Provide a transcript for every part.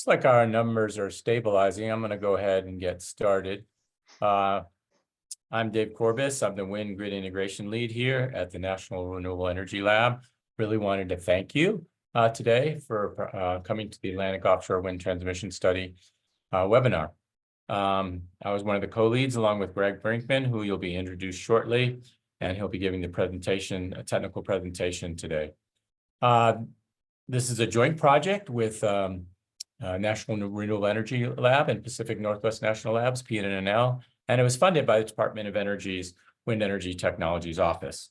Looks like our numbers are stabilizing. I'm going to go ahead and get started. I'm Dave Corbis. I'm the Wind Grid Integration Lead here at the National Renewable Energy Lab. Really wanted to thank you today for coming to the Atlantic Offshore Wind Transmission Study webinar. I was one of the co-leads along with Greg Brinkman, who you'll be introduced shortly, and he'll be giving the presentation, a technical presentation today. This is a joint project with National Renewable Energy Lab and Pacific Northwest National Labs, PNNL, and it was funded by the Department of Energy's Wind Energy Technologies Office.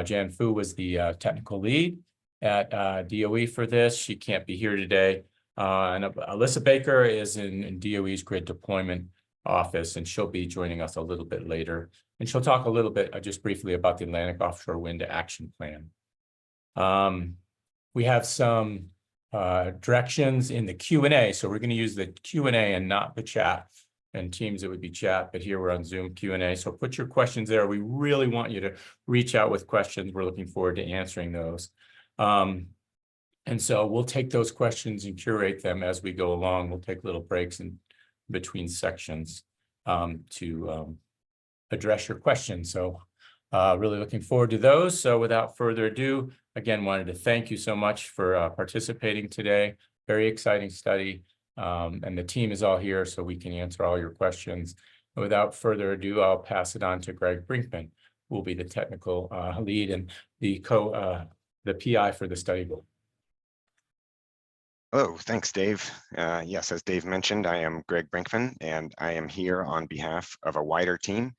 Jan Fu was the technical lead at DOE for this. She can't be here today. And Alyssa Baker is in DOE's Grid Deployment Office, and she'll be joining us a little bit later. And she'll talk a little bit, just briefly, about the Atlantic Offshore Wind Action Plan. We have some directions in the Q&A. So we're going to use the Q&A and not the chat. And Teams, it would be chat, but here we're on Zoom Q&A. So put your questions there. We really want you to reach out with questions. We're looking forward to answering those. And so we'll take those questions and curate them as we go along. We'll take little breaks in between sections to address your questions. So really looking forward to those. So without further ado, again, wanted to thank you so much for participating today. Very exciting study. And the team is all here so we can answer all your questions. And without further ado, I'll pass it on to Greg Brinkman, who will be the technical lead and the PI for the study. Hello, thanks, Dave. Yes, as Dave mentioned, I am Greg Brinkman, and I am here on behalf of a wider team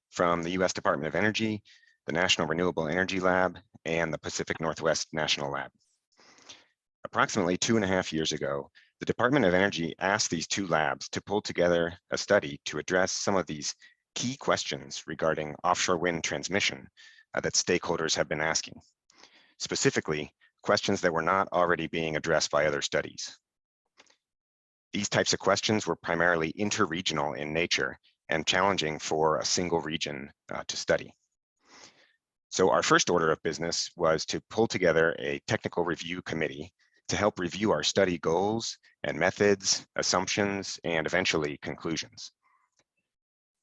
from the U.S. Department of Energy, the National Renewable Energy Lab, and the Pacific Northwest National Lab. Approximately 2.5 years ago, the Department of Energy asked these two labs to pull together a study to address some of these key questions regarding offshore wind transmission that stakeholders have been asking. Specifically, questions that were not already being addressed by other studies. These types of questions were primarily interregional in nature and challenging for a single region to study. So our first order of business was to pull together a technical review committee to help review our study goals and methods, assumptions, and eventually conclusions.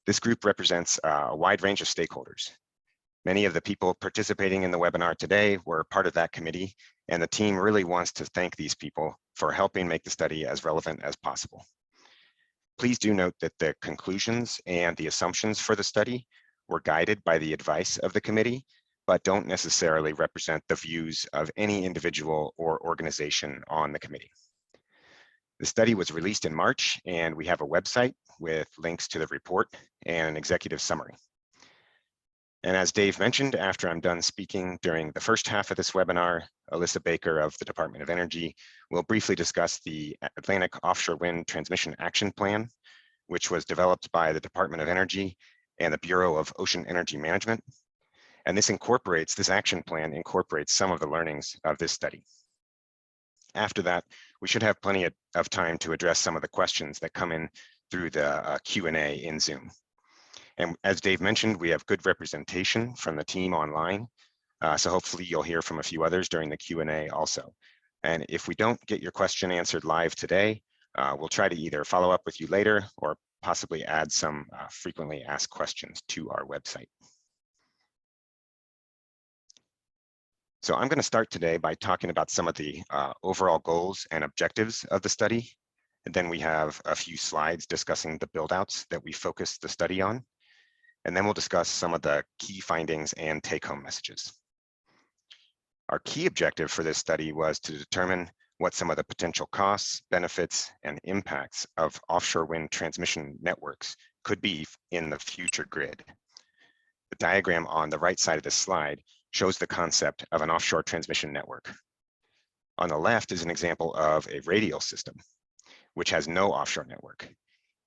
This group represents a wide range of stakeholders. Many of the people participating in the webinar today were part of that committee, and the team really wants to thank these people for helping make the study as relevant as possible. Please do note that the conclusions and the assumptions for the study were guided by the advice of the committee, but don't necessarily represent the views of any individual or organization on the committee. The study was released in March, and we have a website with links to the report and an executive summary. And as Dave mentioned, after I'm done speaking during the first half of this webinar, Alyssa Baker of the Department of Energy will briefly discuss the Atlantic Offshore Wind Transmission Action Plan, which was developed by the Department of Energy and the Bureau of Ocean Energy Management. And this action plan incorporates some of the learnings of this study. After that, we should have plenty of time to address some of the questions that come in through the Q&A in Zoom. And as Dave mentioned, we have good representation from the team online. So hopefully you'll hear from a few others during the Q&A also. And if we don't get your question answered live today, we'll try to either follow up with you later or possibly add some frequently asked questions to our website. So I'm going to start today by talking about some of the overall goals and objectives of the study. And then we have a few slides discussing the build-outs that we focused the study on. And then we'll discuss some of the key findings and take-home messages. Our key objective for this study was to determine what some of the potential costs, benefits, and impacts of offshore wind transmission networks could be in the future grid. The diagram on the right side of this slide shows the concept of an offshore transmission network. On the left is an example of a radial system, which has no offshore network.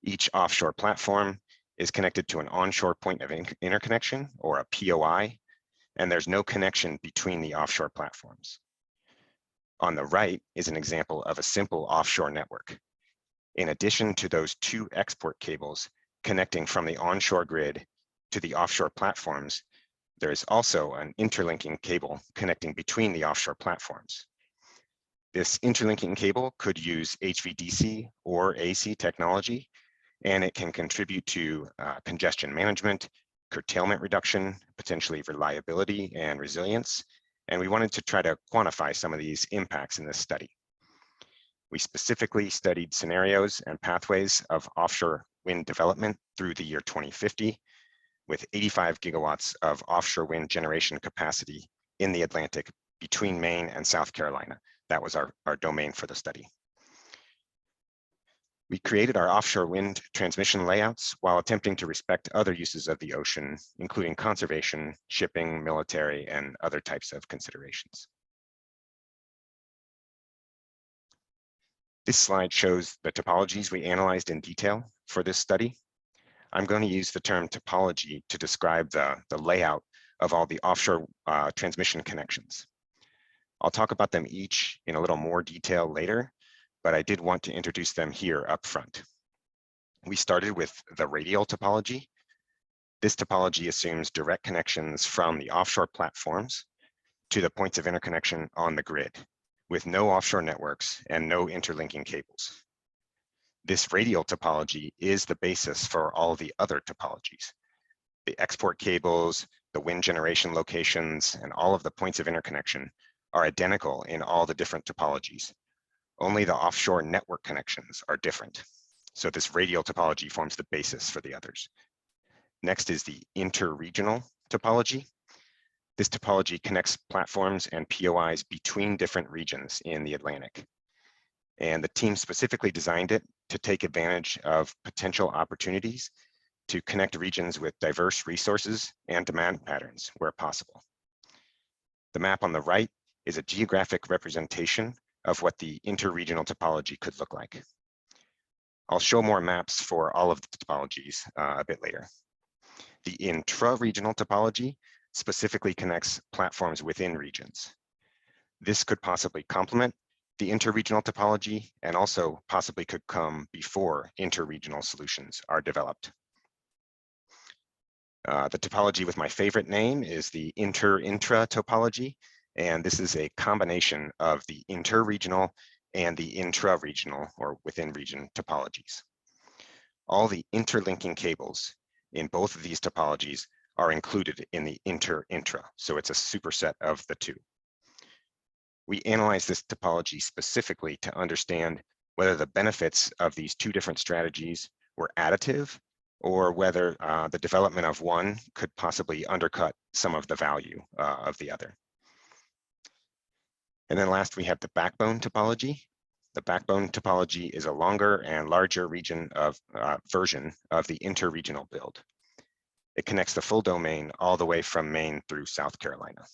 Each offshore platform is connected to an onshore point of interconnection, or a POI, and there's no connection between the offshore platforms. On the right is an example of a simple offshore network. In addition to those two export cables connecting from the onshore grid to the offshore platforms, there is also an interlinking cable connecting between the offshore platforms. This interlinking cable could use HVDC or AC technology, and it can contribute to congestion management, curtailment reduction, potentially reliability and resilience. And we wanted to try to quantify some of these impacts in this study. We specifically studied scenarios and pathways of offshore wind development through the year 2050, with 85 gigawatts of offshore wind generation capacity in the Atlantic between Maine and South Carolina. That was our domain for the study. We created our offshore wind transmission layouts while attempting to respect other uses of the ocean, including conservation, shipping, military, and other types of considerations. This slide shows the topologies we analyzed in detail for this study. I'm going to use the term topology to describe the layout of all the offshore transmission connections. I'll talk about them each in a little more detail later, but I did want to introduce them here up front. We started with the radial topology. This topology assumes direct connections from the offshore platforms to the points of interconnection on the grid, with no offshore networks and no interlinking cables. This radial topology is the basis for all the other topologies. The export cables, the wind generation locations, and all of the points of interconnection are identical in all the different topologies. Only the offshore network connections are different. So this radial topology forms the basis for the others. Next is the interregional topology. This topology connects platforms and POIs between different regions in the Atlantic. And the team specifically designed it to take advantage of potential opportunities to connect regions with diverse resources and demand patterns where possible. The map on the right is a geographic representation of what the interregional topology could look like. I'll show more maps for all of the topologies a bit later. The intra-regional topology specifically connects platforms within regions. This could possibly complement the interregional topology and also possibly could come before interregional solutions are developed. The topology with my favorite name is the inter-intra topology, and this is a combination of the interregional and the intra-regional or within region topologies. All the interlinking cables in both of these topologies are included in the inter-intra, so it's a superset of the two. We analyzed this topology specifically to understand whether the benefits of these two different strategies were additive or whether the development of one could possibly undercut some of the value of the other. And then last, we have the backbone topology. The backbone topology is a longer and larger version of the interregional build. It connects the full domain all the way from Maine through South Carolina.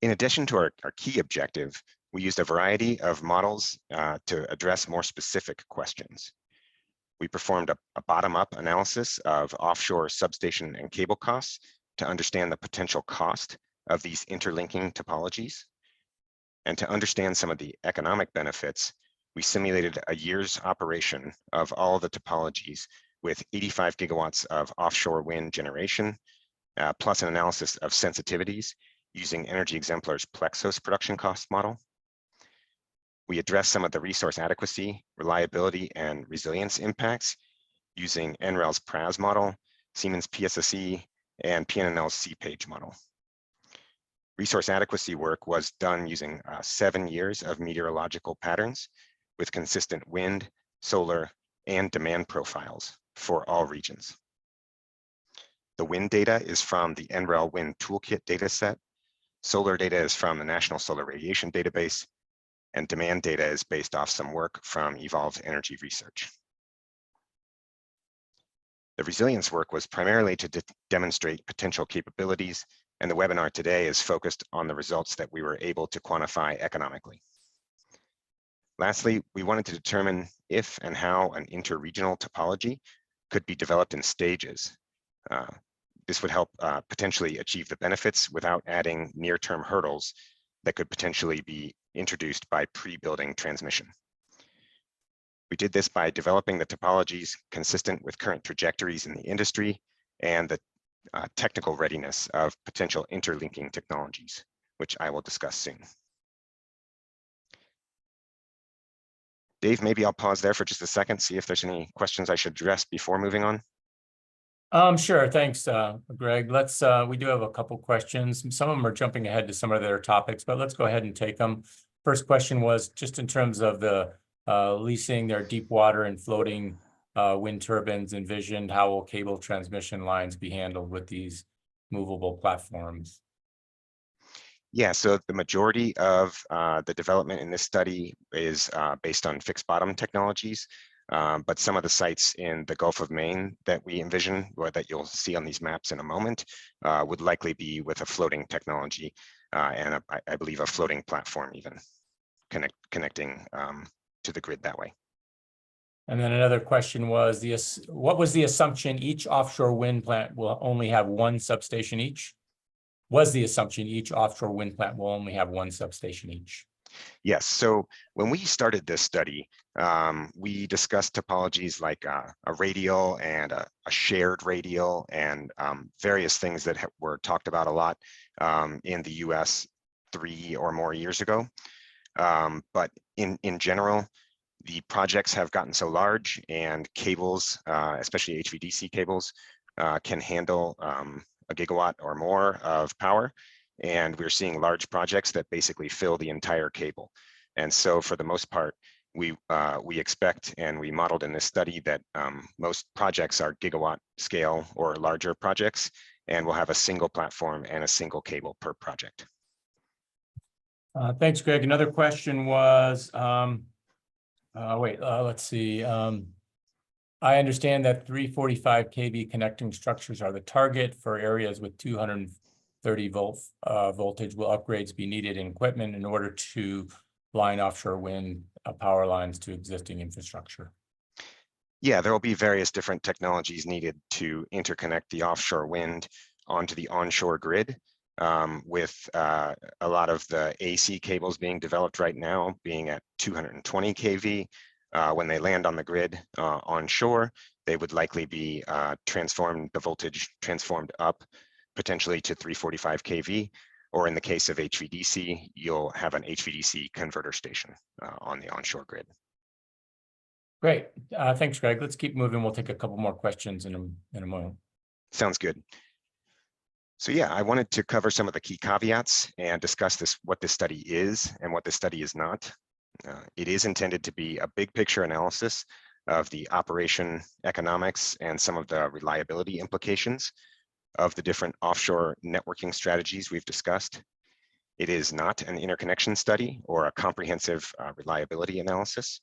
In addition to our key objective, we used a variety of models to address more specific questions. We performed a bottom-up analysis of offshore substation and cable costs to understand the potential cost of these interlinking topologies. And to understand some of the economic benefits, we simulated a year's operation of all the topologies with 85 gigawatts of offshore wind generation, plus an analysis of sensitivities using Energy Exemplar's Plexos production cost model. We addressed some of the resource adequacy, reliability, and resilience impacts using NREL's PRAS model, Siemens PSSE, and PNNL's C-Page model. Resource adequacy work was done using 7 years of meteorological patterns with consistent wind, solar, and demand profiles for all regions. The wind data is from the NREL Wind Toolkit dataset. Solar data is from the National Solar Radiation Database, and demand data is based off some work from Evolved Energy Research. The resilience work was primarily to demonstrate potential capabilities, and the webinar today is focused on the results that we were able to quantify economically. Lastly, we wanted to determine if and how an interregional topology could be developed in stages. This would help potentially achieve the benefits without adding near-term hurdles that could potentially be introduced by pre-building transmission. We did this by developing the topologies consistent with current trajectories in the industry and the technical readiness of potential interlinking technologies, which I will discuss soon. Dave, maybe I'll pause there for just a second, see if there's any questions I should address before moving on. Sure. Thanks, Greg. We do have a couple questions. Some of them are jumping ahead to some of their topics, but let's go ahead and take them. First question was just in terms of the leasing their deep water and floating wind turbines envisioned. How will cable transmission lines be handled with these movable platforms? Yeah, so the majority of the development in this study is based on fixed bottom technologies, but some of the sites in the Gulf of Maine that we envision, or that you'll see on these maps in a moment, would likely be with a floating technology and I believe a floating platform even connecting to the grid that way. And then another question was, what was the assumption each offshore wind plant will only have one substation each? Was the assumption each offshore wind plant will only have one substation each? Yes, so when we started this study, we discussed topologies like a radial and a shared radial and various things that were talked about a lot in the US 3 or more years ago. But in general, the projects have gotten so large and cables, especially HVDC cables, can handle a gigawatt or more of power. And we're seeing large projects that basically fill the entire cable. And so for the most part, we expect, and we modeled in this study, that most projects are gigawatt scale or larger projects, and will have a single platform and a single cable per project. Thanks, Greg. Another question was, let's see. I understand that 345 kV connecting structures are the target for areas with 230 volt voltage. Will upgrades be needed in equipment in order to line offshore wind power lines to existing infrastructure? Yeah, there will be various different technologies needed to interconnect the offshore wind onto the onshore grid, with a lot of the AC cables being developed right now being at 220 kV. When they land on the grid onshore, they would likely be the voltage transformed up potentially to 345 kV, or in the case of HVDC, you'll have an HVDC converter station on the onshore grid. Great. Thanks, Greg. Let's keep moving. We'll take a couple more questions in a moment. Sounds good. So yeah, I wanted to cover some of the key caveats and discuss what this study is and what this study is not. It is intended to be a big picture analysis of the operation economics and some of the reliability implications of the different offshore networking strategies we've discussed. It is not an interconnection study or a comprehensive reliability analysis.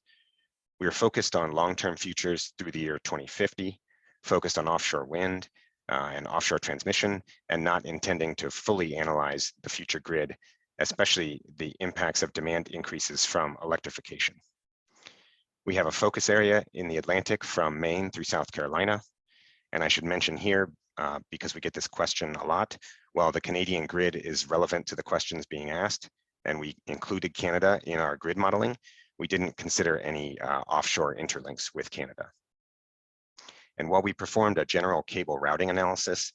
We are focused on long-term futures through the year 2050, focused on offshore wind and offshore transmission, and not intending to fully analyze the future grid, especially the impacts of demand increases from electrification. We have a focus area in the Atlantic from Maine through South Carolina. And I should mention here, because we get this question a lot, while the Canadian grid is relevant to the questions being asked, and we included Canada in our grid modeling, we didn't consider any offshore interlinks with Canada. And while we performed a general cable routing analysis,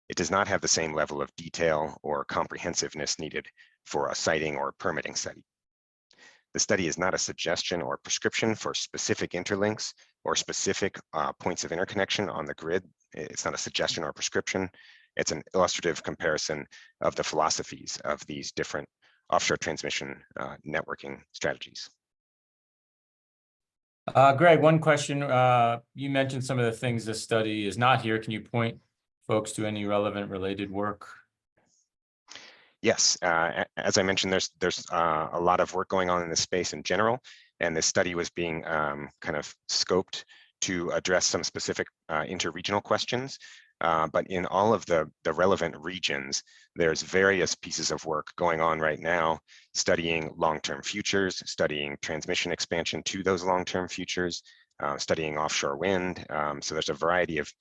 it does not have the same level of detail or comprehensiveness needed for a siting or permitting study. The study is not a suggestion or prescription for specific interlinks or specific points of interconnection on the grid. It's not a suggestion or prescription. It's an illustrative comparison of the philosophies of these different offshore transmission networking strategies. Greg, one question. You mentioned some of the things this study is not here. Can you point folks to any relevant related work? Yes, as I mentioned, there's a lot of work going on in this space in general, and this study was being kind of scoped to address some specific interregional questions. But in all of the relevant regions, there's various pieces of work going on right now, studying long-term futures, studying transmission expansion to those long-term futures, studying offshore wind. So there's a variety of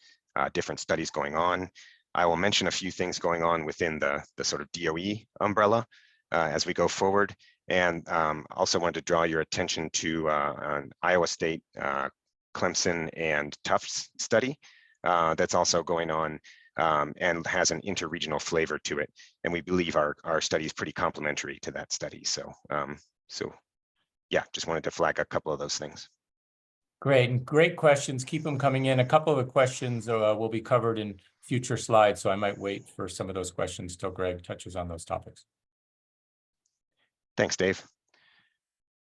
different studies going on. I will mention a few things going on within the sort of DOE umbrella as we go forward. And also wanted to draw your attention to an Iowa State, Clemson, and Tufts study that's also going on and has an interregional flavor to it. And we believe our study is pretty complementary to that study. So, yeah, just wanted to flag a couple of those things. Great, and great questions. Keep them coming in. A couple of the questions will be covered in future slides, so I might wait for some of those questions till Greg touches on those topics. Thanks, Dave.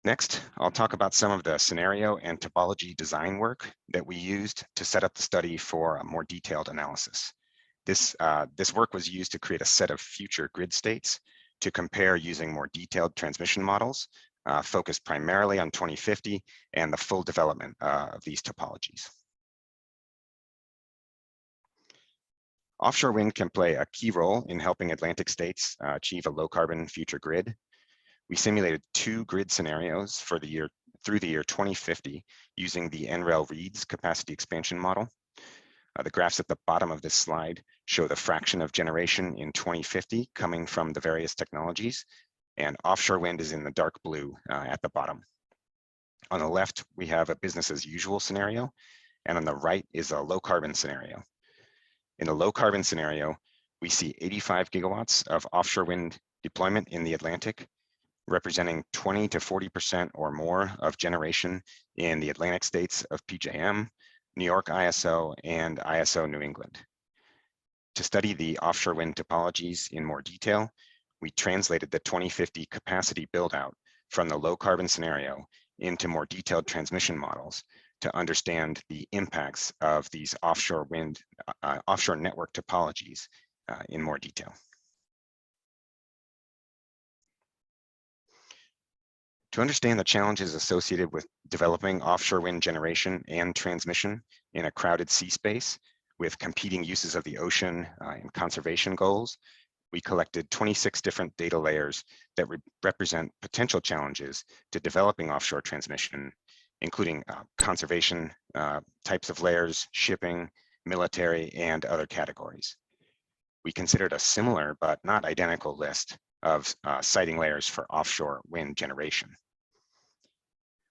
Next, I'll talk about some of the scenario and topology design work that we used to set up the study for a more detailed analysis. This work was used to create a set of future grid states to compare using more detailed transmission models, focused primarily on 2050 and the full development of these topologies. Offshore wind can play a key role in helping Atlantic states achieve a low carbon future grid. We simulated 2 grid scenarios for the year through the year 2050 using the NREL Reeds capacity expansion model. The graphs at the bottom of this slide show the fraction of generation in 2050 coming from the various technologies, and offshore wind is in the dark blue at the bottom. On the left, we have a business as usual scenario, and on the right is a low carbon scenario. In the low carbon scenario, we see 85 gigawatts of offshore wind deployment in the Atlantic, representing 20 to 40% or more of generation in the Atlantic states of PJM, New York ISO, and ISO New England. To study the offshore wind topologies in more detail, we translated the 2050 capacity build-out from the low carbon scenario into more detailed transmission models to understand the impacts of these offshore wind, offshore network topologies in more detail. To understand the challenges associated with developing offshore wind generation and transmission in a crowded sea space with competing uses of the ocean and conservation goals, we collected 26 different data layers that represent potential challenges to developing offshore transmission, including conservation types of layers, shipping, military, and other categories. We considered a similar but not identical list of siting layers for offshore wind generation.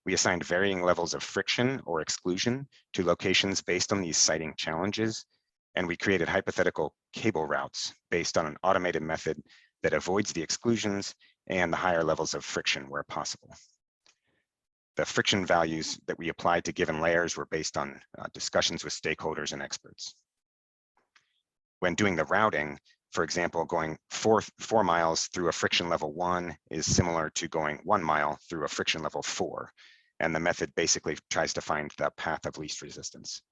We assigned varying levels of friction or exclusion to locations based on these siting challenges, and we created hypothetical cable routes based on an automated method that avoids the exclusions and the higher levels of friction where possible. The friction values that we applied to given layers were based on discussions with stakeholders and experts. When doing the routing, for example, going 4 miles through a friction level 1 is similar to going 1 mile through a friction level 4. And the method basically tries to find the path of least resistance.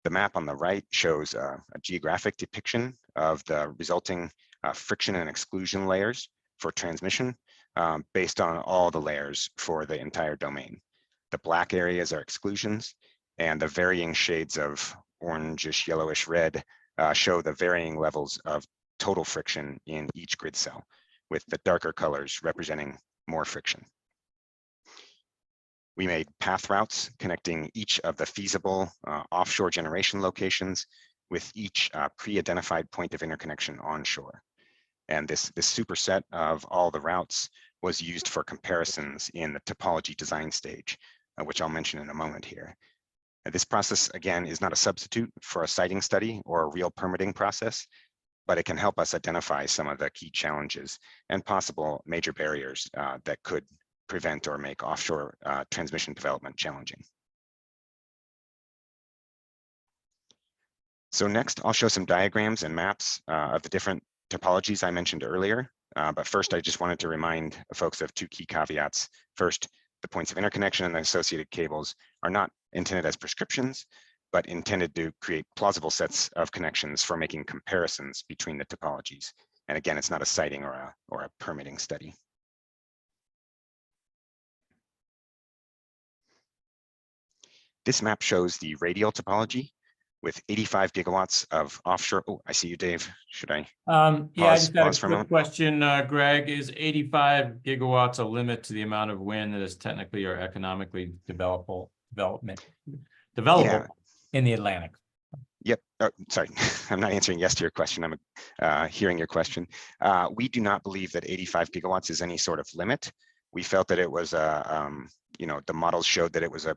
The map on the right shows a geographic depiction of the resulting friction and exclusion layers for transmission based on all the layers for the entire domain. The black areas are exclusions, and the varying shades of orangish, yellowish, red show the varying levels of total friction in each grid cell, with the darker colors representing more friction. We made path routes connecting each of the feasible offshore generation locations with each pre-identified point of interconnection onshore. And this superset of all the routes was used for comparisons in the topology design stage, which I'll mention in a moment here. This process, again, is not a substitute for a siting study or a real permitting process, but it can help us identify some of the key challenges and possible major barriers that could prevent or make offshore transmission development challenging. So next, I'll show some diagrams and maps of the different topologies I mentioned earlier. But first, I just wanted to remind folks of 2 key caveats. First, the points of interconnection and the associated cables are not intended as prescriptions, but intended to create plausible sets of connections for making comparisons between the topologies. And again, it's not a siting or a permitting study. This map shows the radial topology with 85 gigawatts of offshore. Oh, I see you, Dave. Should I? Yeah, I just had a quick question, Greg. Is 85 gigawatts a limit to the amount of wind that is technically or economically developable in the Atlantic? Yep. Oh, sorry, I'm not answering yes to your question. I'm hearing your question. We do not believe that 85 gigawatts is any sort of limit. We felt that it was the models showed that it was a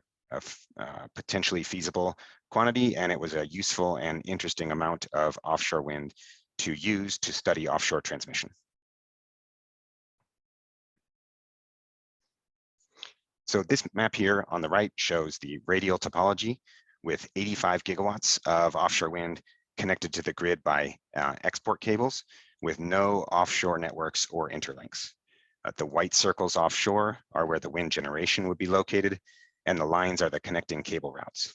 potentially feasible quantity, and it was a useful and interesting amount of offshore wind to use to study offshore transmission. So this map here on the right shows the radial topology with 85 gigawatts of offshore wind connected to the grid by export cables with no offshore networks or interlinks. The white circles offshore are where the wind generation would be located, and the lines are the connecting cable routes.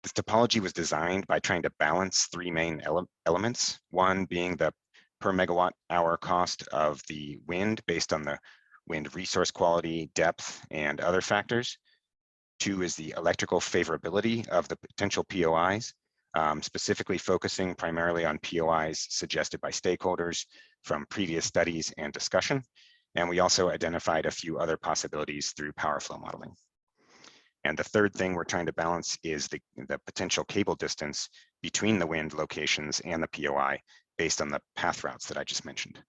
This topology was designed by trying to balance three main elements, one being the per megawatt hour cost of the wind based on the wind resource quality, depth, and other factors. Two is the electrical favorability of the potential POIs, specifically focusing primarily on POIs suggested by stakeholders from previous studies and discussion. And we also identified a few other possibilities through power flow modeling. And the third thing we're trying to balance is the potential cable distance between the wind locations and the POI based on the path routes that I just mentioned.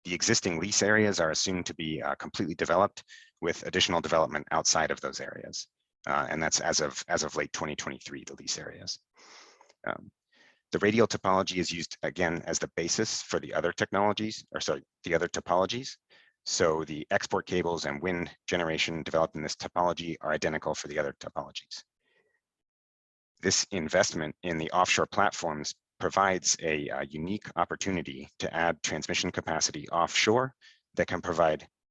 The existing lease areas are assumed to be completely developed with additional development outside of those areas. And that's as of late 2023, the lease areas. The radial topology is used again as the basis for the other technologies, or sorry, the other topologies. So the export cables and wind generation developed in this topology are identical for the other topologies. This investment in the offshore platforms provides a unique opportunity to add transmission capacity offshore that can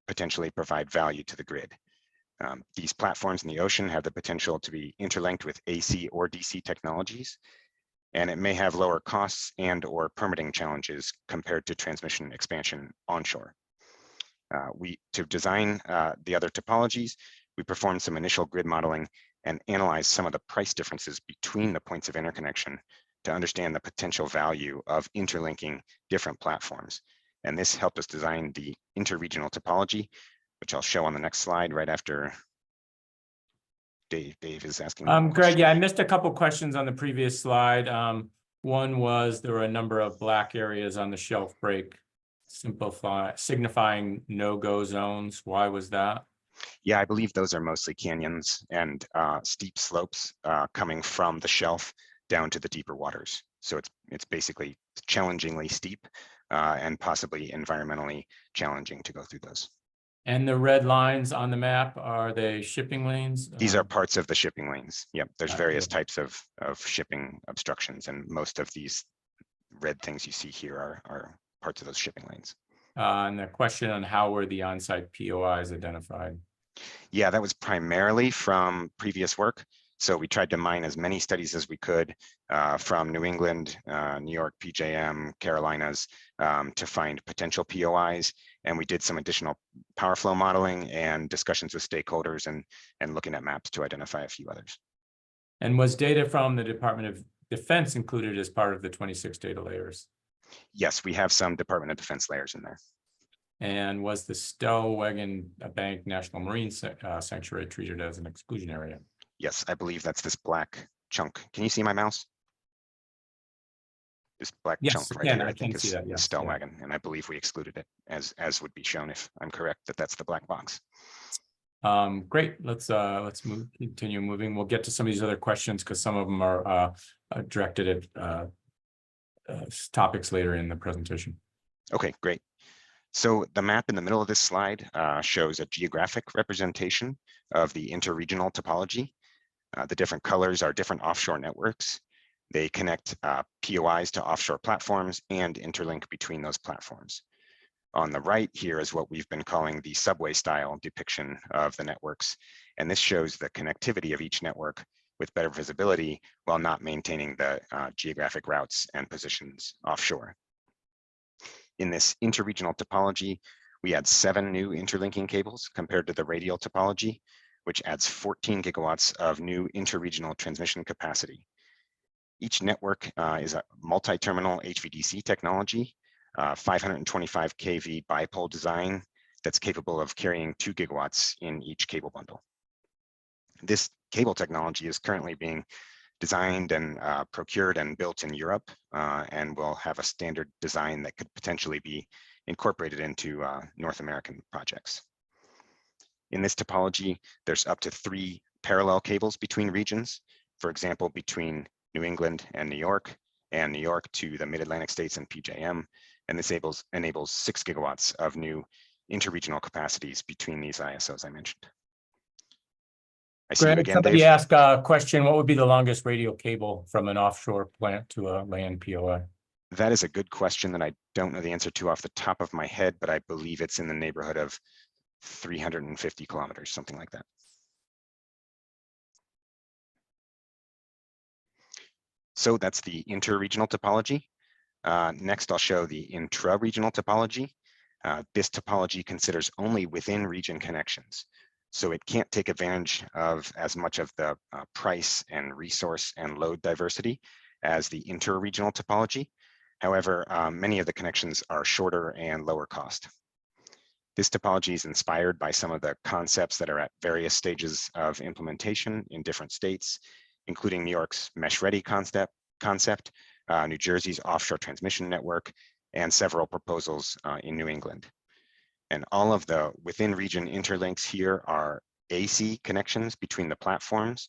potentially provide value to the grid. These platforms in the ocean have the potential to be interlinked with AC or DC technologies, and it may have lower costs and or permitting challenges compared to transmission expansion onshore. To design the other topologies, we performed some initial grid modeling and analyzed some of the price differences between the points of interconnection to understand the potential value of interlinking different platforms. And this helped us design the interregional topology, which I'll show on the next slide right after Dave is asking. Greg, yeah, I missed a couple questions on the previous slide. One was there were a number of black areas on the shelf break, signifying no-go zones. Why was that? Yeah, I believe those are mostly canyons and steep slopes coming from the shelf down to the deeper waters. So it's basically challengingly steep and possibly environmentally challenging to go through those. And the red lines on the map, are they shipping lanes? These are parts of the shipping lanes. Yep, there's various Okay. types of shipping obstructions, and most of these red things you see here are parts of those shipping lanes. And the question on how were the on-site POIs identified? Yeah, that was primarily from previous work. So we tried to mine as many studies as we could from New England, New York, PJM, Carolinas to find potential POIs. And we did some additional power flow modeling and discussions with stakeholders and looking at maps to identify a few others. And was data from the Department of Defense included as part of the 26 data layers? Yes, we have some Department of Defense layers in there. And was the Stellwagen Bank National Marine Sanctuary treated as an exclusion area? Yes, I believe that's this black chunk. Can you see my mouse? This black chunk right here, I think is Stellwagen, and I believe we excluded it as would be shown if I'm correct that that's the black box. Great. Let's continue moving. We'll get to some of these other questions because some of them are directed at topics later in the presentation. Okay, great. So the map in the middle of this slide shows a geographic representation of the interregional topology. The different colors are different offshore networks. They connect POIs to offshore platforms and interlink between those platforms. On the right here is what we've been calling the subway style depiction of the networks. And this shows the connectivity of each network with better visibility while not maintaining the geographic routes and positions offshore. In this interregional topology, we had 7 new interlinking cables compared to the radial topology, which adds 14 gigawatts of new interregional transmission capacity. Each network is a multi-terminal HVDC technology, 525 kV bipole design that's capable of carrying 2 gigawatts in each cable bundle. This cable technology is currently being designed and procured and built in Europe and will have a standard design that could potentially be incorporated into North American projects. In this topology, there's up to 3 parallel cables between regions. For example, between New England and New York to the Mid-Atlantic states and PJM. And this enables 6 gigawatts of new interregional capacities between these ISOs I mentioned. I see you Greg, again, somebody Dave. asked a question, what would be the longest radial cable from an offshore plant to a land POA? That is a good question that I don't know the answer to off the top of my head, but I believe it's in the neighborhood of 350 kilometers, something like that. So that's the interregional topology. Next, I'll show the intra-regional topology. This topology considers only within region connections. So it can't take advantage of as much of the price and resource and load diversity as the interregional topology. However, many of the connections are shorter and lower cost. This topology is inspired by some of the concepts that are at various stages of implementation in different states, including New York's mesh-ready concept, New Jersey's offshore transmission network, and several proposals in New England. And all of the within region interlinks here are AC connections between the platforms,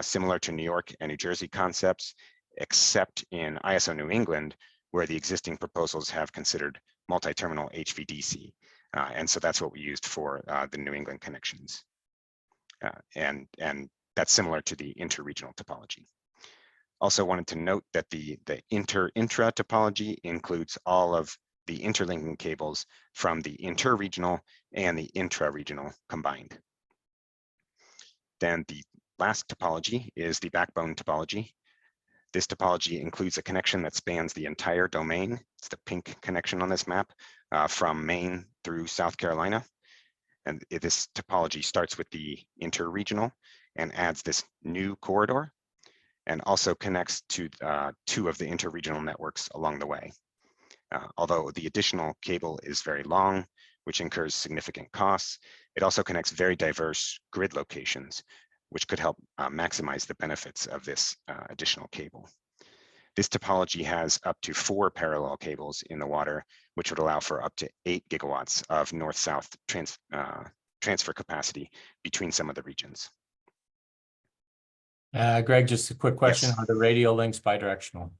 similar to New York and New Jersey concepts, except in ISO New England, where the existing proposals have considered multi-terminal HVDC. And so that's what we used for the New England connections. And that's similar to the interregional topology. Also wanted to note that the intra topology includes all of the interlinking cables from the interregional and the intra-regional combined. Then the last topology is the backbone topology. This topology includes a connection that spans the entire domain. It's the pink connection on this map from Maine through South Carolina. And this topology starts with the interregional and adds this new corridor and also connects to 2 of the interregional networks along the way. Although the additional cable is very long, which incurs significant costs, it also connects very diverse grid locations, which could help maximize the benefits of this additional cable. This topology has up to 4 parallel cables in the water, which would allow for up to 8 gigawatts of north-south transfer capacity between some of the regions. Greg, just a quick question. Yes. Are the radial links bidirectional?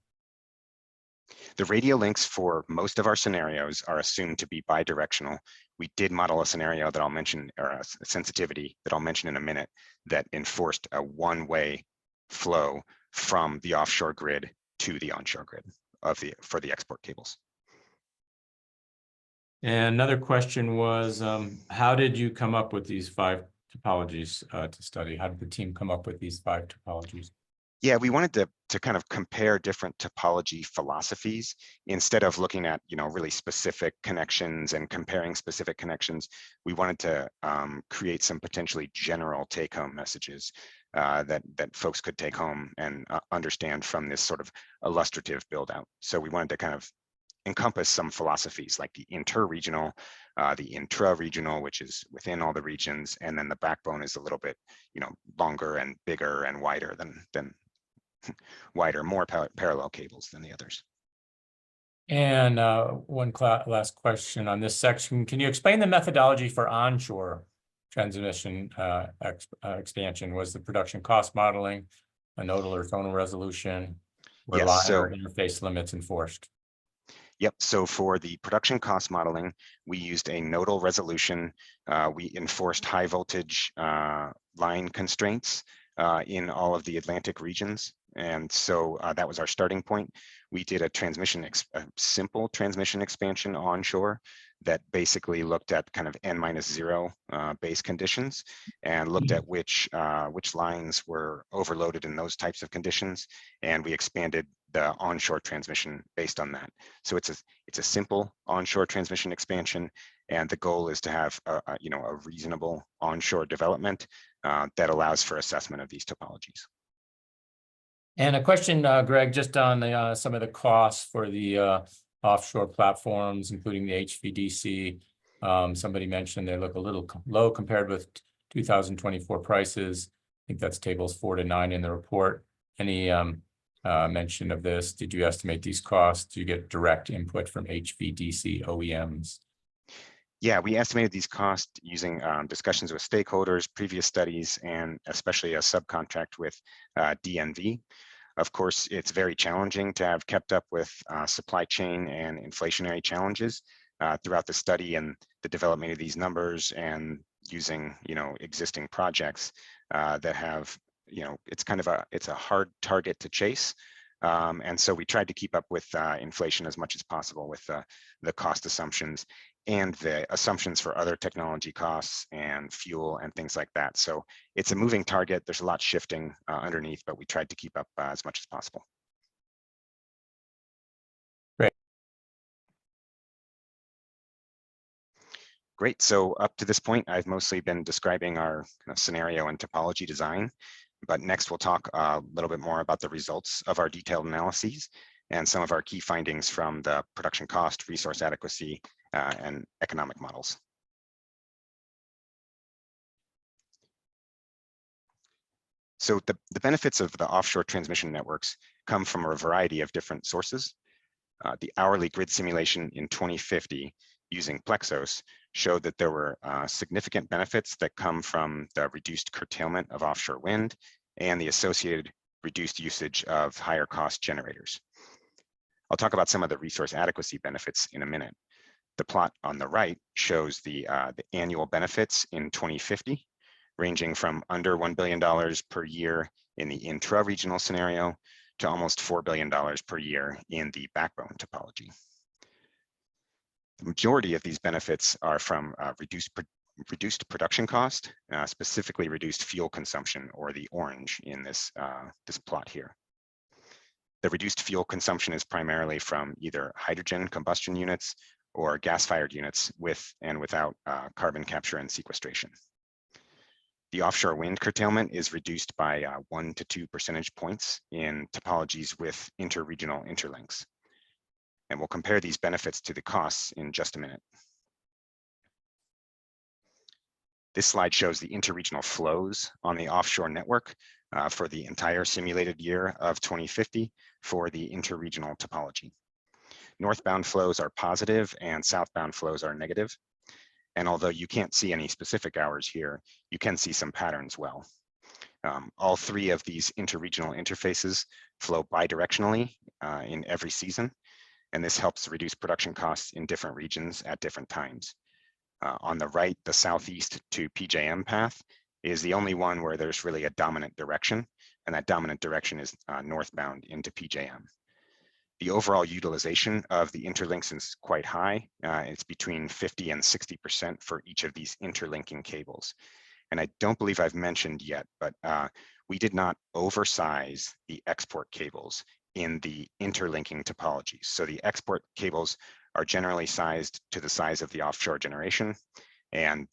The radial links for most of our scenarios are assumed to be bidirectional. We did model a scenario that I'll mention, or a sensitivity that I'll mention in a minute, that enforced a one-way flow from the offshore grid to the onshore grid for the export cables. And another question was, how did you come up with these 5 topologies to study? How did the team come up with these 5 topologies? Yeah, we wanted to kind of compare different topology philosophies instead of looking at, really specific connections and comparing specific connections. We wanted to create some potentially general take-home messages that folks could take home and understand from this sort of illustrative build-out. So we wanted to kind of encompass some philosophies like the interregional, the intra-regional, which is within all the regions, and then the backbone is a little bit, longer and bigger and wider than more parallel cables than the others. And one last question on this section. Can you explain the methodology for onshore transmission expansion? Was the production cost modeling, a nodal or zonal resolution, were line or interface limits enforced? Yep, so for the production cost modeling, we used a nodal resolution. We enforced high voltage line constraints in all of the Atlantic regions. And so that was our starting point. We did a simple transmission expansion onshore that basically looked at kind of N-0 base conditions and looked at which lines were overloaded in those types of conditions. And we expanded the onshore transmission based on that. So it's a simple onshore transmission expansion. And the goal is to have a reasonable onshore development that allows for assessment of these topologies. And a question, Greg, just on some of the costs for the offshore platforms, including the HVDC. Somebody mentioned they look a little low compared with 2024 prices. I think that's tables 4 to 9 in the report. Any mention of this? Did you estimate these costs? Do you get direct input from HVDC OEMs? Yeah, we estimated these costs using discussions with stakeholders, previous studies, and especially a subcontract with DNV. Of course, it's very challenging to have kept up with supply chain and inflationary challenges throughout the study and the development of these numbers, and using, existing projects that have, it's a hard target to chase. And so we tried to keep up with inflation as much as possible with the cost assumptions and the assumptions for other technology costs and fuel and things like that. So it's a moving target. There's a lot shifting underneath, but we tried to keep up as much as possible. Great. So up to this point, I've mostly been describing our scenario and topology design, but next we'll talk a little bit more about the results of our detailed analyses and some of our key findings from the production cost, resource adequacy, and economic models. So the benefits of the offshore transmission networks come from a variety of different sources. The hourly grid simulation in 2050 using Plexos showed that there were significant benefits that come from the reduced curtailment of offshore wind and the associated reduced usage of higher cost generators. I'll talk about some of the resource adequacy benefits in a minute. The plot on the right shows the annual benefits in 2050, ranging from under $1 billion per year in the intra-regional scenario to almost $4 billion per year in the backbone topology. The majority of these benefits are from reduced production cost, specifically reduced fuel consumption, or the orange in this plot here. The reduced fuel consumption is primarily from either hydrogen combustion units or gas-fired units with and without carbon capture and sequestration. The offshore wind curtailment is reduced by 1 to 2 percentage points in topologies with interregional interlinks. And we'll compare these benefits to the costs in just a minute. This slide shows the interregional flows on the offshore network for the entire simulated year of 2050 for the interregional topology. Northbound flows are positive and southbound flows are negative. And although you can't see any specific hours here, you can see some patterns well. All three of these interregional interfaces flow bidirectionally in every season, and this helps reduce production costs in different regions at different times. On the right, the southeast to PJM path is the only one where there's really a dominant direction, and that dominant direction is northbound into PJM. The overall utilization of the interlinks is quite high. It's between 50 and 60% for each of these interlinking cables. And I don't believe I've mentioned yet, but we did not oversize the export cables in the interlinking topologies. So the export cables are generally sized to the size of the offshore generation, and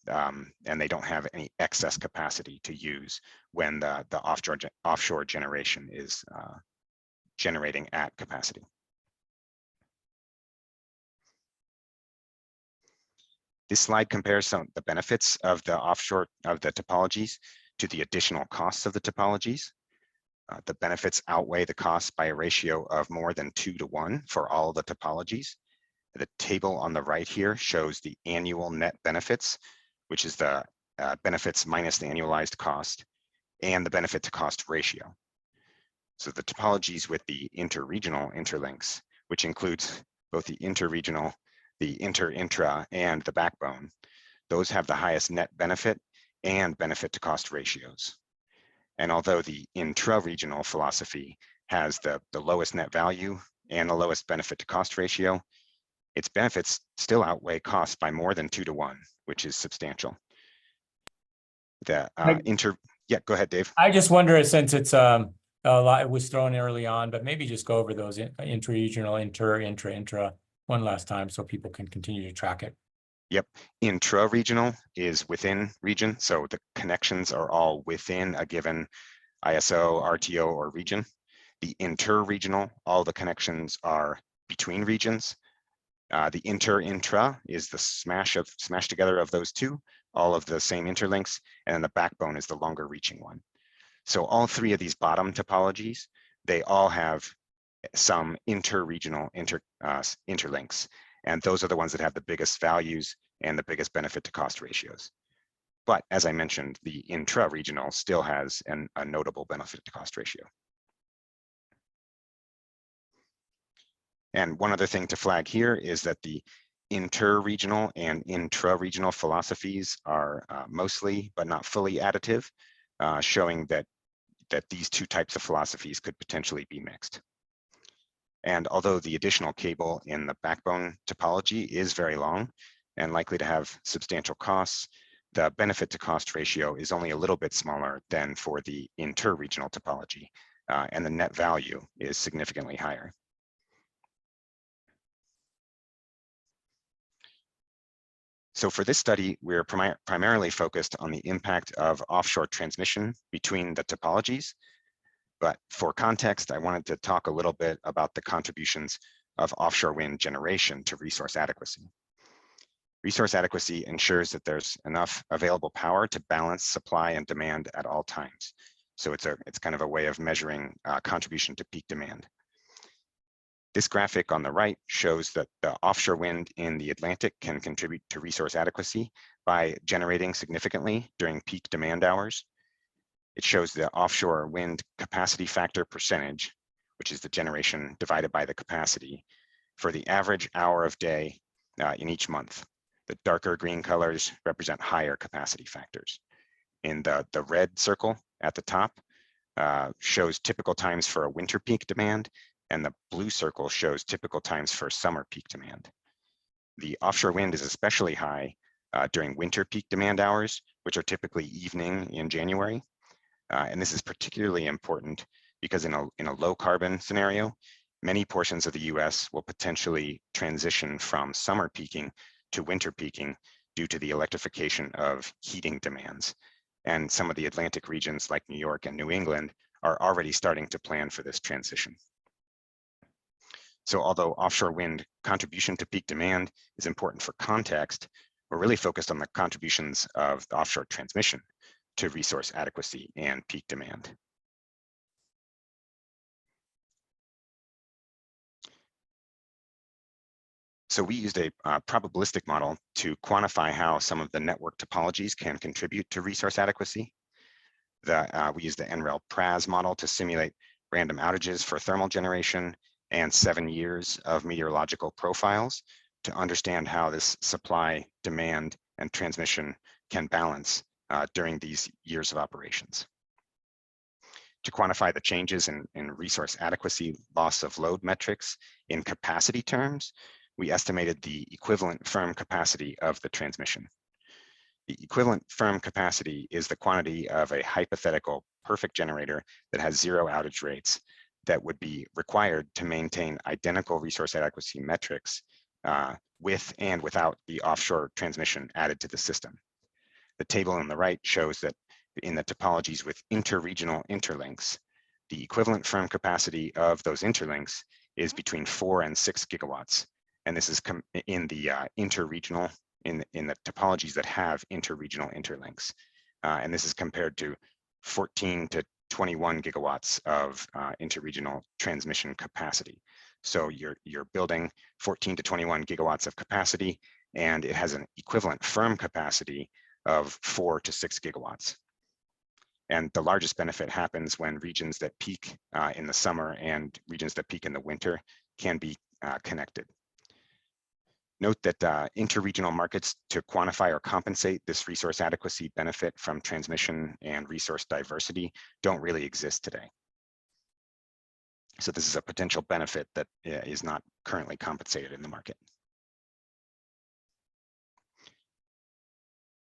they don't have any excess capacity to use when the offshore generation is generating at capacity. This slide compares the benefits of the offshore of the topologies to the additional costs of the topologies. The benefits outweigh the costs by a ratio of more than 2 to 1 for all the topologies. The table on the right here shows the annual net benefits, which is the benefits minus the annualized cost, and the benefit to cost ratio. So the topologies with the interregional interlinks, which includes both the interregional, the intra, and the backbone, those have the highest net benefit and benefit to cost ratios. And although the intra-regional philosophy has the lowest net value and the lowest benefit to cost ratio, its benefits still outweigh costs by more than 2 to 1, which is substantial. The yeah, go ahead, Dave. I just wonder, since it's a lot, it was thrown early on, but maybe just go over those interregional, intra one last time so people can continue to track it. Yep, intra-regional is within region, so the connections are all within a given ISO, RTO, or region. The inter-regional, all the connections are between regions. The intra is the smash together of those two, all of the same interlinks, and then the backbone is the longer reaching one. So all three of these bottom topologies, they all have some interregional interlinks, and those are the ones that have the biggest values and the biggest benefit to cost ratios. But as I mentioned, the intra-regional still has a notable benefit to cost ratio. And one other thing to flag here is that the inter-regional and intra-regional philosophies are mostly, but not fully additive, showing that these two types of philosophies could potentially be mixed. And although the additional cable in the backbone topology is very long and likely to have substantial costs, the benefit to cost ratio is only a little bit smaller than for the inter-regional topology, and the net value is significantly higher. So for this study, we're primarily focused on the impact of offshore transmission between the topologies. But for context, I wanted to talk a little bit about the contributions of offshore wind generation to resource adequacy. Resource adequacy ensures that there's enough available power to balance supply and demand at all times. So it's kind of a way of measuring contribution to peak demand. This graphic on the right shows that the offshore wind in the Atlantic can contribute to resource adequacy by generating significantly during peak demand hours. It shows the offshore wind capacity factor percentage, which is the generation divided by the capacity, for the average hour of day in each month. The darker green colors represent higher capacity factors. In the red circle at the top shows typical times for a winter peak demand, and the blue circle shows typical times for summer peak demand. The offshore wind is especially high during winter peak demand hours, which are typically evening in January. And this is particularly important because in a low carbon scenario, many portions of the US will potentially transition from summer peaking to winter peaking due to the electrification of heating demands. And some of the Atlantic regions like New York and New England are already starting to plan for this transition. So although offshore wind contribution to peak demand is important for context, we're really focused on the contributions of the offshore transmission to resource adequacy and peak demand. So we used a probabilistic model to quantify how some of the network topologies can contribute to resource adequacy. We used the NREL PRAS model to simulate random outages for thermal generation and 7 years of meteorological profiles to understand how this supply, demand, and transmission can balance during these years of operations. To quantify the changes in resource adequacy loss of load metrics in capacity terms, we estimated the equivalent firm capacity of the transmission. The equivalent firm capacity is the quantity of a hypothetical perfect generator that has 0 outage rates that would be required to maintain identical resource adequacy metrics with and without the offshore transmission added to the system. The table on the right shows that in the topologies with interregional interlinks, the equivalent firm capacity of those interlinks is between 4 and 6 gigawatts. And this is in the interregional, in the topologies that have interregional interlinks. And this is compared to 14 to 21 gigawatts of interregional transmission capacity. So you're building 14 to 21 gigawatts of capacity, and it has an equivalent firm capacity of 4 to 6 gigawatts. And the largest benefit happens when regions that peak in the summer and regions that peak in the winter can be connected. Note that interregional markets to quantify or compensate this resource adequacy benefit from transmission and resource diversity don't really exist today. So this is a potential benefit that is not currently compensated in the market.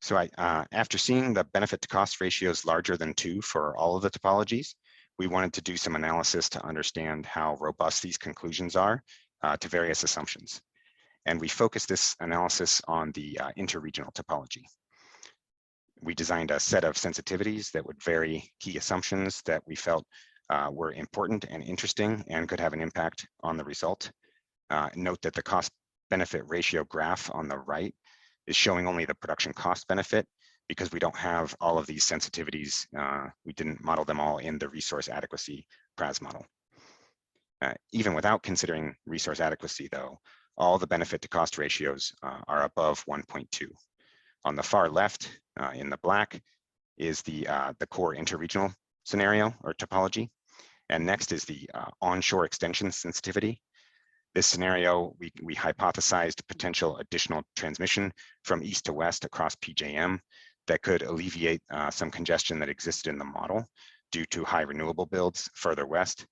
So after seeing the benefit to cost ratios larger than 2 for all of the topologies, we wanted to do some analysis to understand how robust these conclusions are to various assumptions. And we focused this analysis on the interregional topology. We designed a set of sensitivities that would vary key assumptions that we felt were important and interesting and could have an impact on the result. Note that the cost benefit ratio graph on the right is showing only the production cost benefit because we don't have all of these sensitivities. We didn't model them all in the resource adequacy PRAS model. Even without considering resource adequacy though, all the benefit to cost ratios are above 1.2. On the far left, in the black, is the core interregional scenario or topology. And next is the onshore extension sensitivity. This scenario, we hypothesized potential additional transmission from east to west across PJM that could alleviate some congestion that existed in the model due to high renewable builds further west.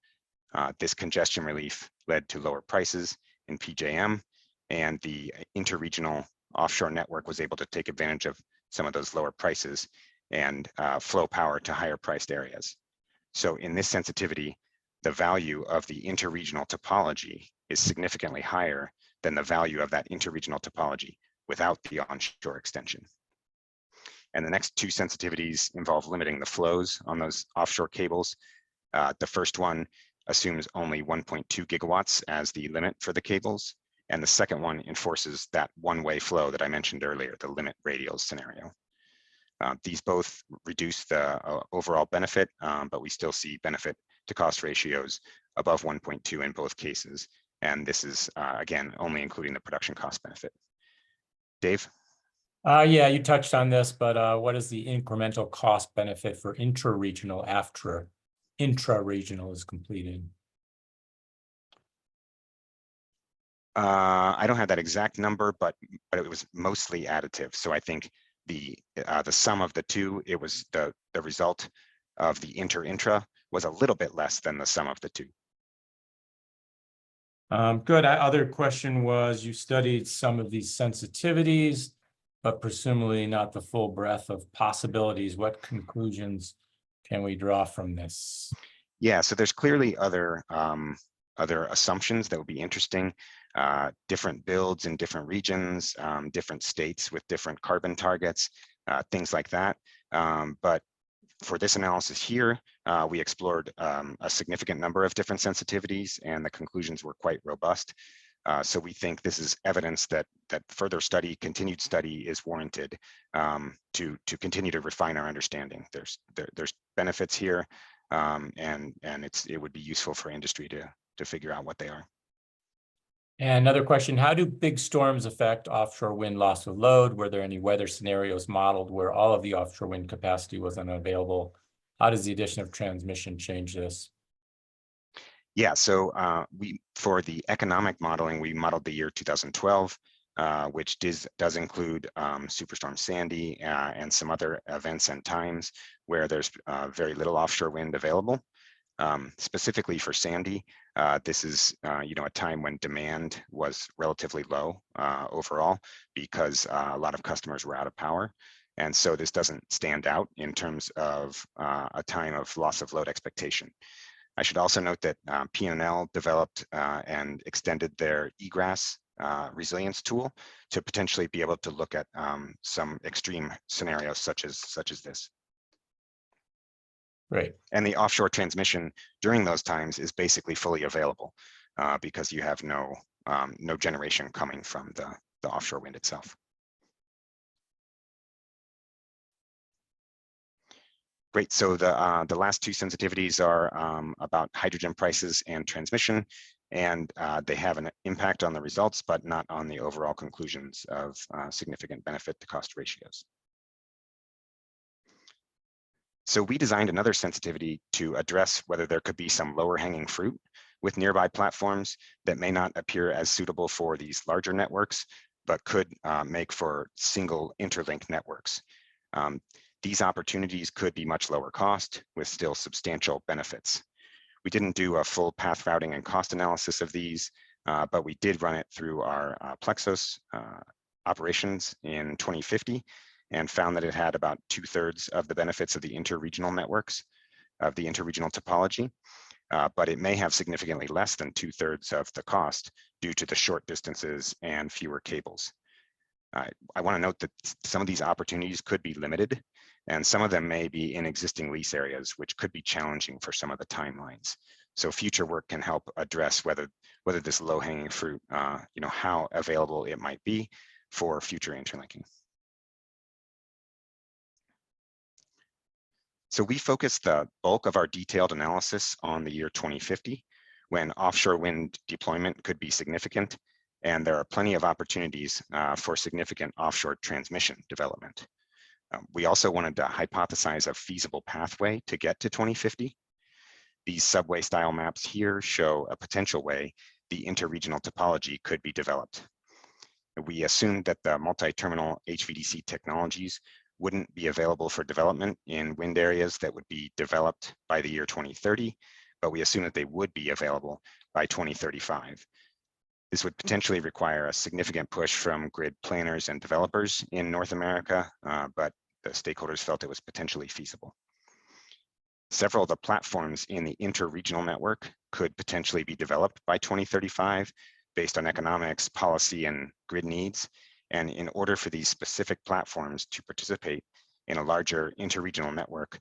This congestion relief led to lower prices in PJM, and the interregional offshore network was able to take advantage of some of those lower prices and flow power to higher priced areas. So in this sensitivity, the value of the interregional topology is significantly higher than the value of that interregional topology without the onshore extension. And the next two sensitivities involve limiting the flows on those offshore cables. The first one assumes only 1.2 gigawatts as the limit for the cables. And the second one enforces that one-way flow that I mentioned earlier, the limit radials scenario. These both reduce the overall benefit, but we still see benefit to cost ratios above 1.2 in both cases. And this is, again, only including the production cost benefit. Dave? Yeah, you touched on this, but what is the incremental cost benefit for intra-regional after intra-regional is completed? I don't have that exact number, but it was mostly additive. So I think the sum of the two, it was the result of the intra was a little bit less than the sum of the two. Good. Other question was, you studied some of these sensitivities, but presumably not the full breadth of possibilities. What conclusions can we draw from this? Yeah, so there's clearly other assumptions that would be interesting. Different builds in different regions, different states with different carbon targets, things like that. But for this analysis here, we explored a significant number of different sensitivities, and the conclusions were quite robust. So we think this is evidence that further study, continued study, is warranted to continue to refine our understanding. There's benefits here, and it would be useful for industry to figure out what they are. And another question, how do big storms affect offshore wind loss of load? Were there any weather scenarios modeled where all of the offshore wind capacity was unavailable? How does the addition of transmission change this? Yeah, so for the economic modeling, we modeled the year 2012, which does include Superstorm Sandy and some other events and times where there's very little offshore wind available. Specifically for Sandy, this is a time when demand was relatively low overall because a lot of customers were out of power. And so this doesn't stand out in terms of a time of loss of load expectation. I should also note that PNL developed and extended their egress resilience tool to potentially be able to look at some extreme scenarios such as this. Right. And the offshore transmission during those times is basically fully available because you have no generation coming from the offshore wind itself. Great, so the last two sensitivities are about hydrogen prices and transmission, and they have an impact on the results, but not on the overall conclusions of significant benefit to cost ratios. So we designed another sensitivity to address whether there could be some lower hanging fruit with nearby platforms that may not appear as suitable for these larger networks, but could make for single interlinked networks. These opportunities could be much lower cost with still substantial benefits. We didn't do a full path routing and cost analysis of these, but we did run it through our Plexos operations in 2050 and found that it had about 2/3 of the benefits of the interregional networks, of the interregional topology, but it may have significantly less than 2/3 of the cost due to the short distances and fewer cables. I want to note that some of these opportunities could be limited, and some of them may be in existing lease areas, which could be challenging for some of the timelines. So future work can help address whether this low-hanging fruit, how available it might be for future interlinking. So we focused the bulk of our detailed analysis on the year 2050, when offshore wind deployment could be significant and there are plenty of opportunities for significant offshore transmission development. We also wanted to hypothesize a feasible pathway to get to 2050. These subway style maps here show a potential way the interregional topology could be developed. We assumed that the multi-terminal HVDC technologies wouldn't be available for development in wind areas that would be developed by the year 2030, but we assume that they would be available by 2035. This would potentially require a significant push from grid planners and developers in North America, but the stakeholders felt it was potentially feasible. Several of the platforms in the interregional network could potentially be developed by 2035 based on economics, policy, and grid needs. And in order for these specific platforms to participate in a larger interregional network,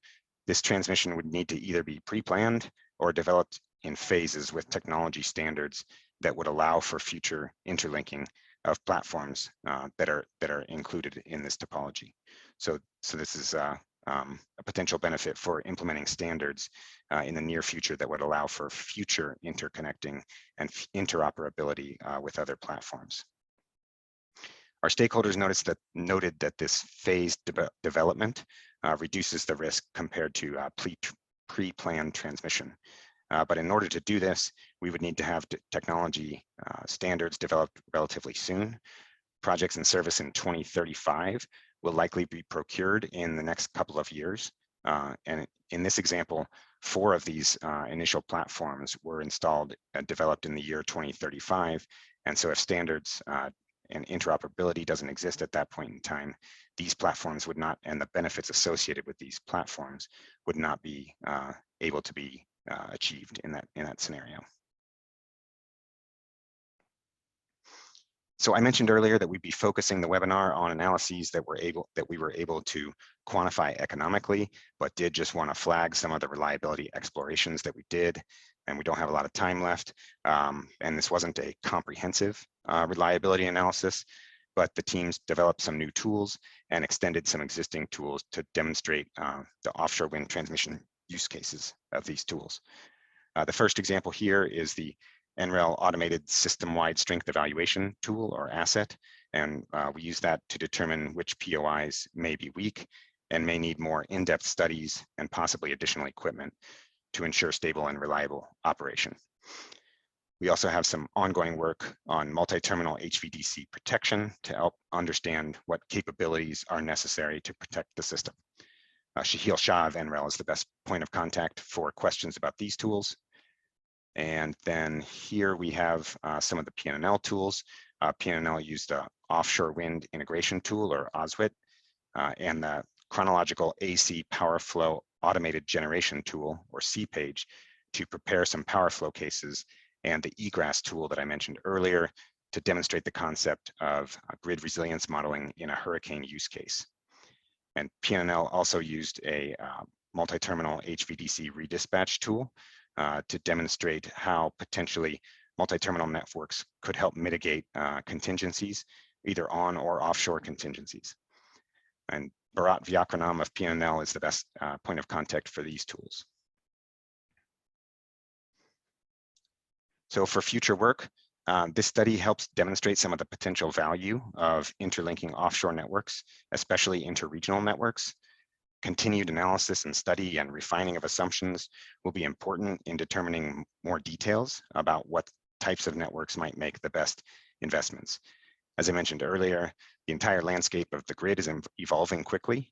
this transmission would need to either be pre-planned or developed in phases with technology standards that would allow for future interlinking of platforms that are included in this topology. So this is a potential benefit for implementing standards in the near future that would allow for future interconnecting and interoperability with other platforms. Our stakeholders noted that this phased development reduces the risk compared to pre-planned transmission. But in order to do this, we would need to have technology standards developed relatively soon. Projects in service in 2035 will likely be procured in the next couple of years. And in this example, 4 of these initial platforms were installed and developed in the year 2035. And so if standards and interoperability doesn't exist at that point in time, these platforms would not, and the benefits associated with these platforms would not be able to be achieved in that scenario. So I mentioned earlier that we'd be focusing the webinar on analyses that we were able to quantify economically, but did just want to flag some of the reliability explorations that we did, and we don't have a lot of time left. And this wasn't a comprehensive reliability analysis, but the teams developed some new tools and extended some existing tools to demonstrate the offshore wind transmission use cases of these tools. The first example here is the NREL Automated System-Wide Strength Evaluation Tool, or ASSET, and we use that to determine which POIs may be weak and may need more in-depth studies and possibly additional equipment to ensure stable and reliable operation. We also have some ongoing work on multi-terminal HVDC protection to help understand what capabilities are necessary to protect the system. Shahil Shah of NREL is the best point of contact for questions about these tools. And then here we have some of the PNNL tools. PNNL used the Offshore Wind Integration Tool, or OSWIT, and the Chronological AC Power Flow Automated Generation Tool, or CPAGE, to prepare some power flow cases, and the eGRASS tool that I mentioned earlier to demonstrate the concept of grid resilience modeling in a hurricane use case. And PNNL also used a multi-terminal HVDC redispatch tool to demonstrate how potentially multi-terminal networks could help mitigate contingencies, either on or offshore contingencies. And Bharat Vyakranam of PNNL is the best point of contact for these tools. So for future work, this study helps demonstrate some of the potential value of interlinking offshore networks, especially interregional networks. Continued analysis and study and refining of assumptions will be important in determining more details about what types of networks might make the best investments. As I mentioned earlier, the entire landscape of the grid is evolving quickly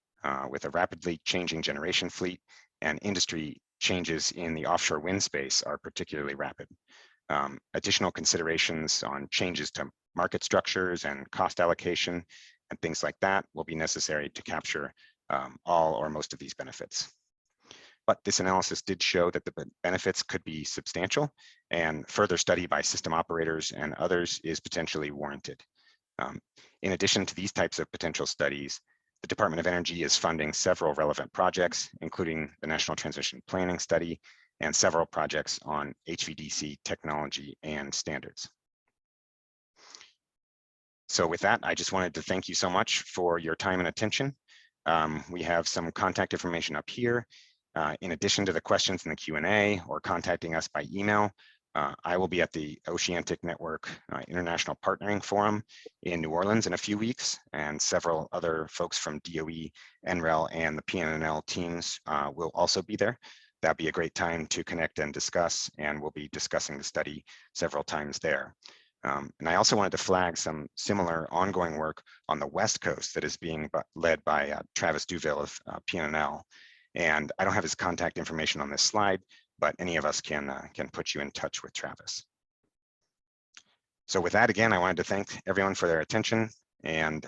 with a rapidly changing generation fleet, and industry changes in the offshore wind space are particularly rapid. Additional considerations on changes to market structures and cost allocation and things like that will be necessary to capture all or most of these benefits. But this analysis did show that the benefits could be substantial, and further study by system operators and others is potentially warranted. In addition to these types of potential studies, the Department of Energy is funding several relevant projects, including the National Transmission Planning Study and several projects on HVDC technology and standards. So with that, I just wanted to thank you so much for your time and attention. We have some contact information up here. In addition to the questions in the Q&A or contacting us by email, I will be at the Oceanic Network International Partnering Forum in New Orleans in a few weeks, and several other folks from DOE, NREL, and the PNNL teams will also be there. That'd be a great time to connect and discuss, and we'll be discussing the study several times there. And I also wanted to flag some similar ongoing work on the West Coast that is being led by Travis Duville of PNNL. And I don't have his contact information on this slide, but any of us can put you in touch with Travis. So with that, again, I wanted to thank everyone for their attention. And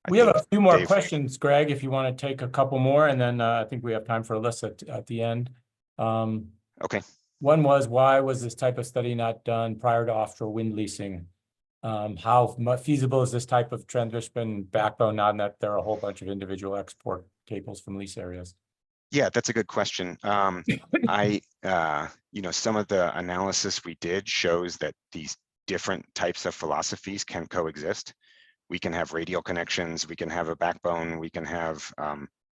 we have a few more Dave, questions, Greg, if you want to take a couple more, and then I think we have time for Alyssa at the end. Okay. One was, why was this type of study not done prior to offshore wind leasing? How feasible is this type of transmission backbone, now that there are a whole bunch of individual export cables from lease areas? Yeah, that's a good question. Some of the analysis we did shows that these different types of philosophies can coexist. We can have radial connections, we can have a backbone, we can have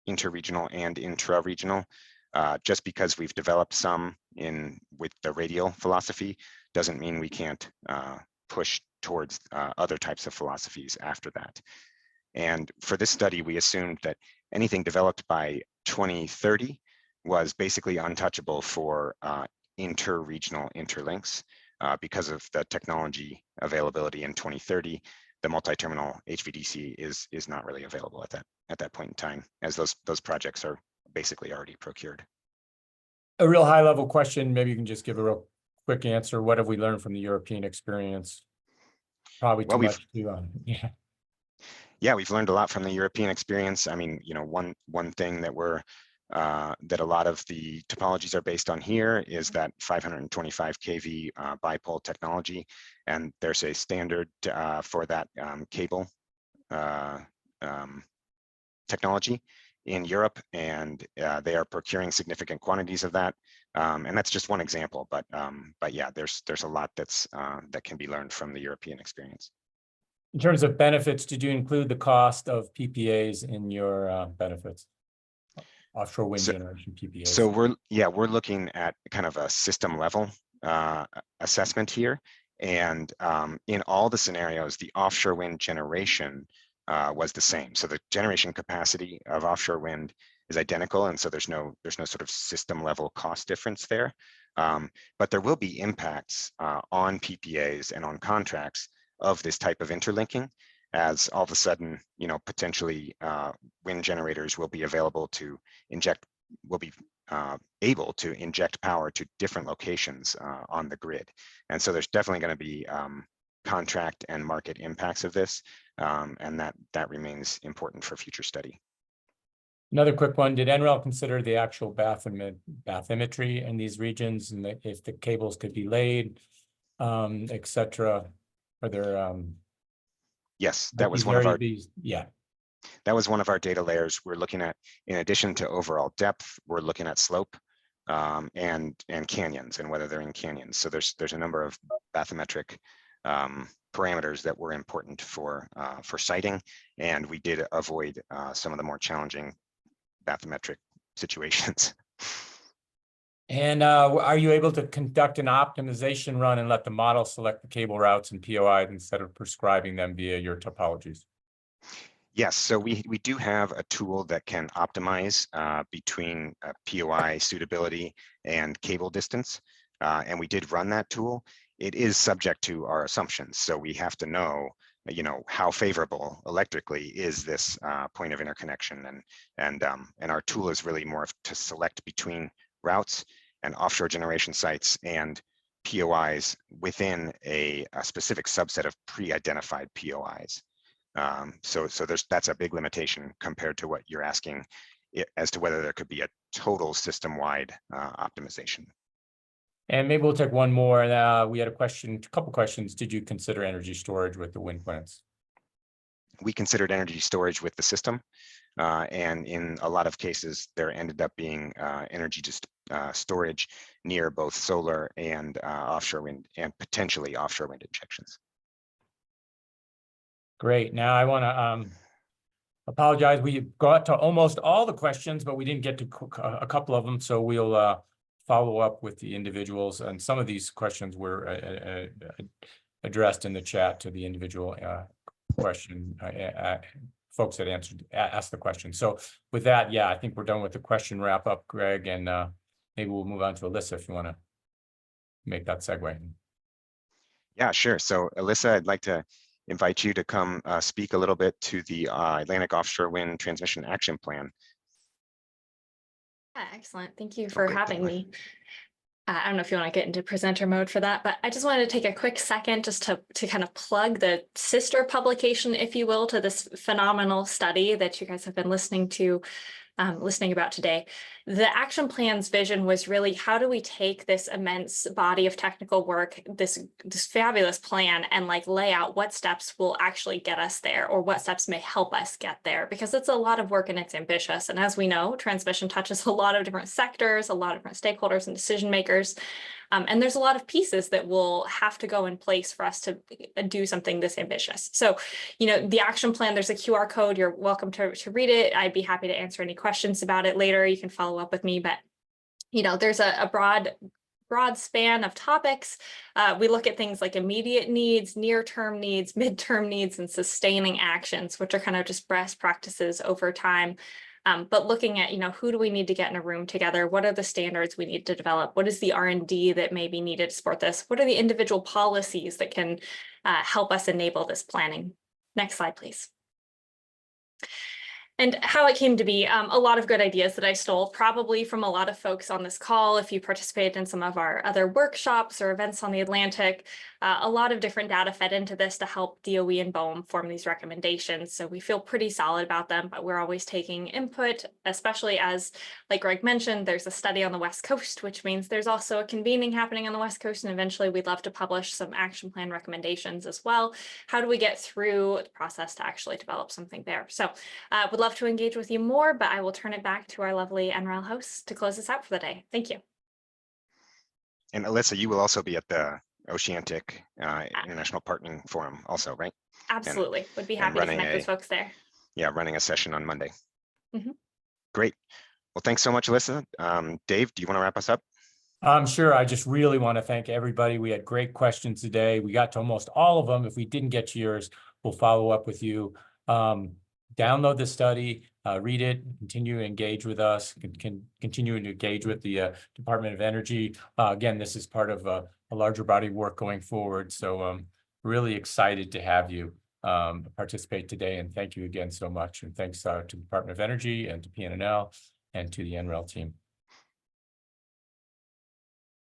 interregional and intra-regional. Just because we've developed some with the radial philosophy doesn't mean we can't push towards other types of philosophies after that. And for this study, we assumed that anything developed by 2030 was basically untouchable for interregional interlinks because of the technology availability in 2030. The multi-terminal HVDC is not really available at that point in time, as those projects are basically already procured. A real high level question, maybe you can just give a real quick answer. What have we learned from the European experience? Probably too much to, yeah. Yeah, we've learned a lot from the European experience. I mean, one thing that that a lot of the topologies are based on here is that 525 kV bipole technology, and there's a standard for that cable technology in Europe, and they are procuring significant quantities of that. And that's just one example, but yeah, there's a lot that can be learned from the European experience. In terms of benefits, did you include the cost of PPAs in your benefits? Offshore wind generation PPAs. So we're looking at kind of a system level assessment here. And in all the scenarios, the offshore wind generation was the same. So the generation capacity of offshore wind is identical. And so there's no sort of system level cost difference there. But there will be impacts on PPAs and on contracts of this type of interlinking, as all of a sudden, potentially wind generators will be available to able to inject power to different locations on the grid. And so there's definitely going to be contract and market impacts of this, and that remains important for future study. Another quick one, did NREL consider the actual bathymetry in these regions, and if the cables could be laid, et cetera? Are there yes, that was one of our yeah. That was one of our data layers. We're looking at, in addition to overall depth, we're looking at slope and canyons and whether they're in canyons. So there's a number of bathymetric parameters that were important for siting, and we did avoid some of the more challenging bathymetric situations. And are you able to conduct an optimization run and let the model select the cable routes and POI instead of prescribing them via your topologies? Yes, so we do have a tool that can optimize between POI suitability and cable distance, and we did run that tool. It is subject to our assumptions, so we have to know, how favorable electrically is this point of interconnection, and our tool is really more to select between routes and offshore generation sites and POIs within a specific subset of pre-identified POIs. So that's a big limitation compared to what you're asking as to whether there could be a total system-wide optimization. And maybe we'll take one more. We had a couple questions. Did you consider energy storage with the wind plants? We considered energy storage with the system, and in a lot of cases, there ended up being energy storage near both solar and offshore wind, and potentially offshore wind injections. Great. Now I want to apologize. We got to almost all the questions, but we didn't get to a couple of them. So we'll follow up with the individuals, and some of these questions were addressed in the chat to the individual question folks that asked the question. So with that, yeah, I think we're done with the question wrap up, Greg, and maybe we'll move on to Alyssa if you want to make that segue. Yeah, sure. So Alyssa, I'd like to invite you to come speak a little bit to the Atlantic Offshore Wind Transmission Action Plan. Yeah, excellent. Thank you for Okay, having definitely. me. I don't know if you want to get into presenter mode for that, but I just wanted to take a quick second just to kind of plug the sister publication, if you will, to this phenomenal study that you guys have been listening about today. The action plan's vision was really, how do we take this immense body of technical work, this fabulous plan, and like lay out what steps will actually get us there, or what steps may help us get there, because it's a lot of work and it's ambitious. And as we know, transmission touches a lot of different sectors, a lot of different stakeholders and decision makers. And there's a lot of pieces that will have to go in place for us to do something this ambitious. So, you know, the action plan, there's a QR code. You're welcome to read it. I'd be happy to answer any questions about it later. You can follow up with me, but, you know, there's a broad span of topics. We look at things like immediate needs, near-term needs, midterm needs, and sustaining actions, which are kind of just best practices over time. But looking at, you know, who do we need to get in a room together? What are the standards we need to develop? What is the R&D that may be needed to support this? What are the individual policies that can help us enable this planning? Next slide, please. And how it came to be, a lot of good ideas that I stole probably from a lot of folks on this call. If you participated in some of our other workshops or events on the Atlantic, a lot of different data fed into this to help DOE and BOEM form these recommendations. So we feel pretty solid about them, but we're always taking input, especially as, like Greg mentioned, there's a study on the West Coast, which means there's also a convening happening on the West Coast. And eventually we'd love to publish some action plan recommendations as well. How do we get through the process to actually develop something there? So would love to engage with you more, but I will turn it back to our lovely NREL hosts to close this out for the day. Thank you. And Alyssa, you will also be at the Oceanic International Partnering Forum also, right? Absolutely. Would be happy to connect with folks there. Yeah, running a session on Monday. Mm-hmm. Great. Well, thanks so much, Alyssa. Dave, do you want to wrap us up? Sure. I just really want to thank everybody. We had great questions today. We got to almost all of them. If we didn't get to yours, we'll follow up with you. Download the study, read it, continue to engage with us, continue to engage with the Department of Energy. Again, this is part of a larger body of work going forward. So really excited to have you participate today. And thank you again so much. And thanks to the Department of Energy and to PNNL and to the NREL team.